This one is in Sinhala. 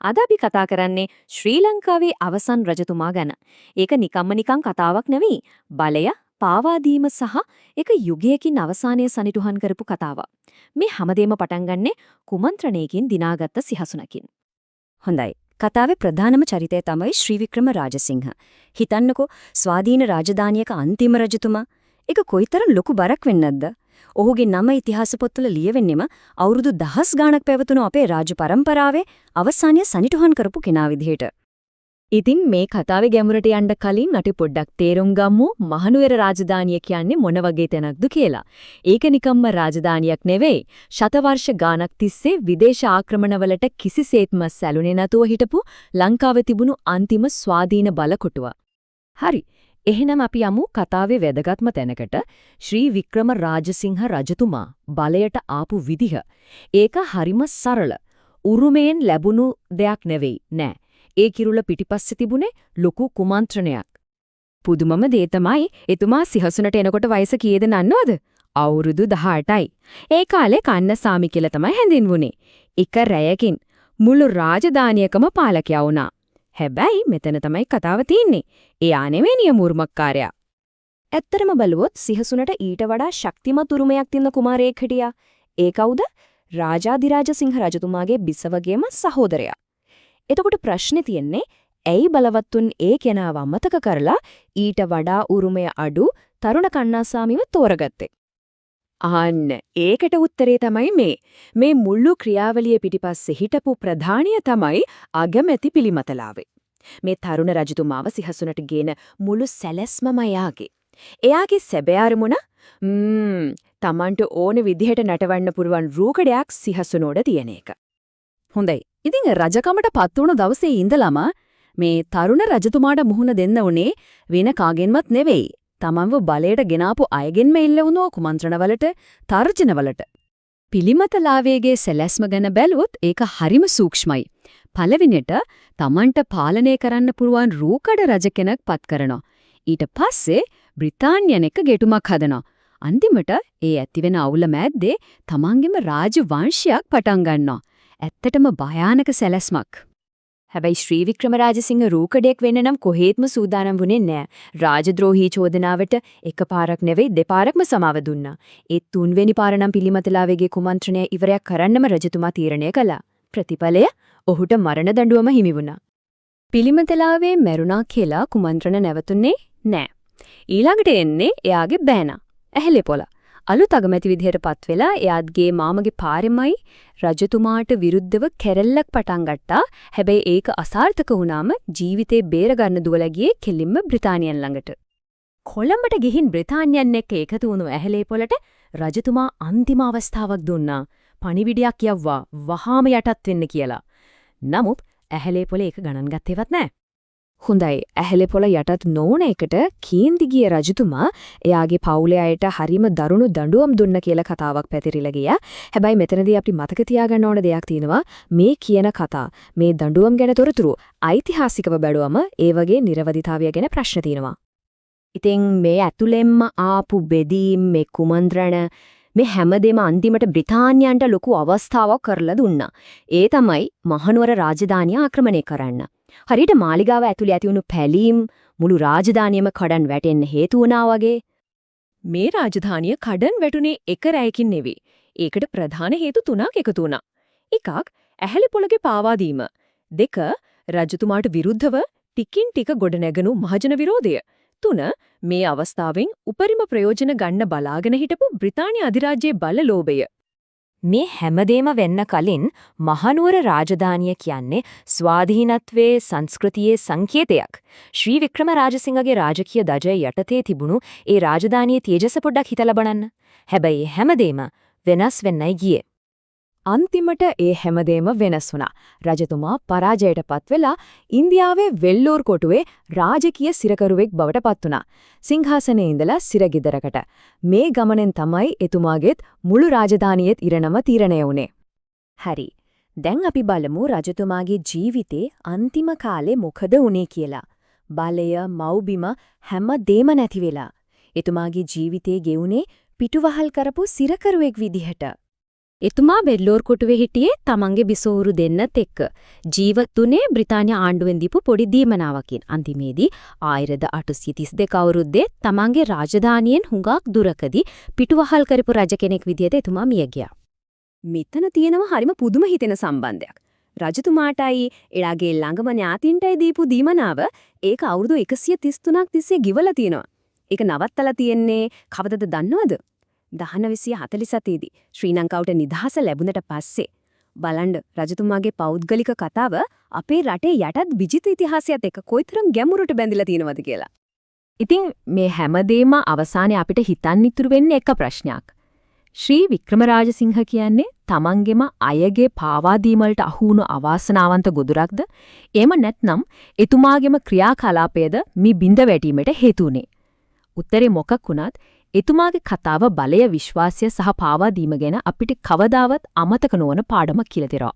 අද අපි කතා කරන්නේ ශ්‍රී ලංකාවේ අවසන් රජතුමා ගැන. ඒක නිකන් කතාවක් නෙවෙයි. බලය, පාවා දීම සහ එක යුගයකින් අවසානයේ සනිටුහන් කරපු කතාවක්. මේ හැමදේම පටන් ගන්නෙ කුමන්ත්‍රණයකින් දිනාගත්ත සිහසුනකින්. හොඳයි. කතාවේ ප්‍රධානම චරිතය තමයි ශ්‍රී වික්‍රම රාජසිංහ. හිතන්නකෝ ස්වාධීන රාජධානියක අන්තිම රජතුමා. ඒක කොයිතරම් ලොකු බරක් වෙන්නේද? ඔහුගේ නම ඉතිහාස පොත්වල ලියවෙන්නෙම අවුරුදු දහස් ගාණක් පැවතුණු අපේ රාජ පරම්පරාවේ අවසානය සනිටුහන් කරපු කෙනා විදිහට. ඉතින් මේ කතාවේ ගැඹුරට යන්න කලින් අපි පොඩ්ඩක් තේරුම් ගමු මහනුවර රාජධානිය කියන්නේ මොන වගේ තැනක්ද කියලා. ඒක නිකම්ම රාජධානියක් නෙවෙයි. ශතවර්ෂ ගාණක් තිස්සේ විදේශ ආක්‍රමණවලට කිසිසේත්ම සැලුනේ නැතුව හිටපු ලංකාවේ තිබුණු අන්තිම ස්වාධීන බලකොටුව. හරි. එහෙනම් අපි යමු කතාවේ වැදගත්ම තැනකට. ශ්‍රී වික්‍රම රාජසිංහ රජතුමා බලයට ආපු විදිහ. ඒක හරිම සරල. උරුමයෙන් ලැබුණු දෙයක් නෙවෙයි නෑ. ඒ කිරුළ පිටිපස්සේ තිබුණේ ලොකු කුමන්ත්‍රණයක්. පුදුමම දේ තමයි එතුමා සිහසුනට එනකොට වයස කීයද නන්නවද? අවුරුදු 18යි. ඒ කාලේ කන්නසාමි කියලා තමයි හැඳින්වුනේ. එක රැයකින් මුළු රාජධානියකම පාලකයා වුණා. හැබැයි මෙතන තමයි කතාව තියෙන්නේ. එයා නෙවෙයි නියමුරුමක්කාරයා. ඇත්තටම බලුවොත් සිහසුනට ඊට වඩා ශක්තිමත් උරුමයක් තියෙන කුමාරයෙක් හිටියා. ඒ කවුද? රාජාධිරාජ සිංහ රජතුමාගේ බිසවගේම සහෝදරයා. එතකොට ප්‍රශ්නේ තියෙන්නේ ඇයි බලවත්තුන් ඒ කෙනාව අමතක කරලා ඊට වඩා උරුමය අඩු තරුණ කන්නාසාමිව තෝරගත්තේ? අහන්න ඒකට උත්තරේ තමයි මේ මුළු ක්‍රියාවලිය පිටිපස්සේ හිටපු ප්‍රධානිය තමයි අගමැති පිළිමතලාවේ. මේ තරුණ රජතුමාව සිහසුනට ගේන මුළු සැලැස්මම එයාගේ සැබෑ අරමුණ තමන්ට ඕන විදිහට නටවන්න පුරුවන් රූකඩයක් සිහසුනෝඩ තියෙන එක. හොඳයි. ඉතින් රජකමට පත් වුණු දවසේ ඉඳලම මේ තරුණ රජතුමාට මුහුණ දෙන්න උනේ වෙන කාගෙන්වත් නෙවෙයි. තමන්ව බලයට ගෙනාපු අයගෙන්ම එල්ල වුණෝ කුමන්ත්‍රණවලට, තර්ජනවලට. පිළිමතලාවේගේ සැලැස්ම ගැන බැලුවොත් ඒක හරිම සූක්ෂමයි. පළවෙනියට තමන්ට පාලනය කරන්න පුරුවන් රූකඩ රජ කෙනෙක් පත් කරනවා. ඊට පස්සේ බ්‍රිතාන්‍යයන් එක්ක ගැටුමක් හදනවා. අන්තිමට ඒ ඇතිවෙන අවුල මැද්දේ තමන්ගේම රාජ වංශයක් පටන් ගන්නවා. ඇත්තටම භයානක සැලැස්මක්. හැබැයි ශ්‍රී වික්‍රම රාජසිංහ රූකඩයක් වෙන්න නම් කොහෙත්ම සූදානම් වුණේ නෑ. රාජද්‍රෝහී චෝදනාවට එකපාරක් නෙවෙයි දෙපාරක්ම සමාව දුන්නා. ඒ තුන්වෙනි පාර නම් පිළිමතලාවේගේ කුමන්ත්‍රණය ඉවරයක් කරන්නම රජතුමා තීරණය කළා. ප්‍රතිඵලය ඔහුට මරණ දඬුවම හිමි වුණා. පිළිමතලාවේ මැරුණා කියලා කුමන්ත්‍රණ නැවතුනේ නෑ. ඊළඟට එන්නේ එයාගේ බෑනා ඇහැලේපොළ. අලුත් අගමැති විදිහට පත් වෙලා එයාගේ මාමගේ පාරෙමයි රජතුමාට විරුද්ධව කැරැල්ලක් පටන් ගත්තා. හැබැයි ඒක අසාර්ථක වුණාම ජීවිතේ බේර ගන්න දුවලා ගියේ කෙලින්ම බ්‍රිතාන්‍යයන් ළඟට. කොළඹට ගිහින් බ්‍රිතාන්‍යයන් එක්ක එකතු වුණු ඇහැලේපොළට රජතුමා අන්තිම අවස්ථාවක් දුන්නා. පණිවිඩයක් යවුවා වහාම යටත් වෙන්න කියලා. නමුත් ඇහැලේපොළ ඒක ගණන් ගත්තේවත් නැහැ. හොඳයි ඇහැලේපොළ යටත් නොවුන එකට කේන්ති ගිය රජතුමා එයාගේ පවුලේ අයට හරිම දරුණු දඬුවම් දුන්න කියලා කතාවක් පැතිරිලා ගියා. හැබැයි මෙතනදී අපි මතක තියාගන්න ඕන දෙයක් තියෙනවා. මේ කියන කතා මේ දඬුවම් ගැන තොරතුරු ඓතිහාසිකව බැලුවම ඒ වගේ නිර්වදිතාවය ගැන ප්‍රශ්න තියෙනවා. ඉතින් මේ ඇතුළෙන්ම ආපු බෙදීම් මේ කුමන්ත්‍රණ මේ හැමදේම අන්තිමට බ්‍රිතාන්‍යයන්ට ලොකු අවස්ථාවක් කරලා දුන්නා. ඒ තමයි මහනුවර රාජධානිය ආක්‍රමණය කරන්න. හරියට මාලිගාව ඇතුළේ ඇති වුණු පැලීම් මුළු රාජධානියම කඩන් වැටෙන්න හේතු වුණා වගේ. මේ රාජධානිය කඩන් වැටුනේ එක රැයකින් නෙවෙයි. ඒකට ප්‍රධාන හේතු තුනක් එකතු වුණා. එකක් ඇහැලේපොළගේ පාවා දීම. දෙක රජතුමාට විරුද්ධව ටිකින් ටික ගොඩනැගුණු මහජන විරෝධය. තුන මේ අවස්ථාවෙන් උපරිම ප්‍රයෝජන ගන්න බලාගෙන හිටපු බ්‍රිතාන්‍ය අධිරාජ්‍යයේ බලලෝභය. මේ හැමදේම වෙන්න කලින් මහනුවර රාජධානිය කියන්නේ ස්වාධීනත්වයේ සංස්කෘතියේ සංකේතයක්. ශ්‍රී වික්‍රම රාජසිංහගේ රාජකීය දජය යටතේ තිබුණු ඒ රාජධානියේ තේජස පොඩ්ඩක් හිතලා බලන්න. හැබැයි හැමදේම වෙනස් වෙන්නයි ගියේ. අන්තිමට ඒ හැමදේම වෙනස් වුණා. රජතුමා පරාජයටපත් වෙලා ඉන්දියාවේ වෙල්ලෝර් කොටුවේ රාජකීය සිරකරුවෙක් බවට පත් වුණා. සිංහාසනයේ ඉඳලා සිරගෙදරකට. මේ ගමනෙන් තමයි එතුමාගේත් මුළු රාජධානියෙත් ඉරණම තීරණය වුණේ. හරි. දැන් අපි බලමු රජතුමාගේ ජීවිතේ අන්තිම කාලේ මොකද වුනේ කියලා. බලය, මව්බිම හැමදේම නැති වෙලා. එතුමාගේ ජීවිතේ ගෙවුනේ පිටුවහල් කරපු සිරකරුවෙක් විදිහට. එතුමා බෙල්ලෝර් කොටුවේ හිටියේ තමන්ගේ බිසෝවරු දෙන්නත් එක්ක. ජීවත්ුනේ බ්‍රිතාන්‍ය ආණ්ඩුවෙන් දීපු පොඩි දීමනාවකින්. අන්තිමේදී 1832 අවුරුද්දේ තමන්ගේ රාජධානියෙන් හුඟක් දුරකදී පිටුවහල් කරපු රජ කෙනෙක් විදියට එතුමා මිය ගියා. මෙතන තියෙනවා හරිම පුදුම හිතෙන සම්බන්ධයක්. රජතුමාටයි එයාගේ ළඟම ඥාතින්ටයි දීපු දීමනාව ඒක අවුරුදු 133ක් තිස්සේ ගිවලා තියෙනවා. ඒක නවත්තලා තියෙන්නේ කවදද දන්නවද? 1947 දී ශ්‍රී ලංකාවට නිදහස ලැබුණට පස්සේ. බලන්න රජතුමාගේ පෞද්ගලික කතාව අපේ රටේ යටත් විජිත ඉතිහාසයත් එක්ක කොයිතරම් ගැඹුරට බැඳිලා තියෙනවද කියලා. ඉතින් මේ හැමදේම අවසානයේ අපිට හිතන්න ඉතුරු වෙන්නේ එක ප්‍රශ්නයක්. ශ්‍රී වික්‍රමරාජසිංහ කියන්නේ තමන්ගෙම අයගේ පාවා දීම වලට අහු වුණු අවාසනාවන්ත ගොදුරක්ද? එහෙම නැත්නම් එතුමාගේම ක්‍රියාකලාපයේද මේ බිඳ වැටීමට හේතු උනේ? උත්තරේ මොකක් වුණත් එතුමාගේ කතාව බලය විශ්වාසය සහ පාවා දීම ගැන අපිට කවදාවත් අමතක නොවන පාඩමක් කියලා දෙනවා.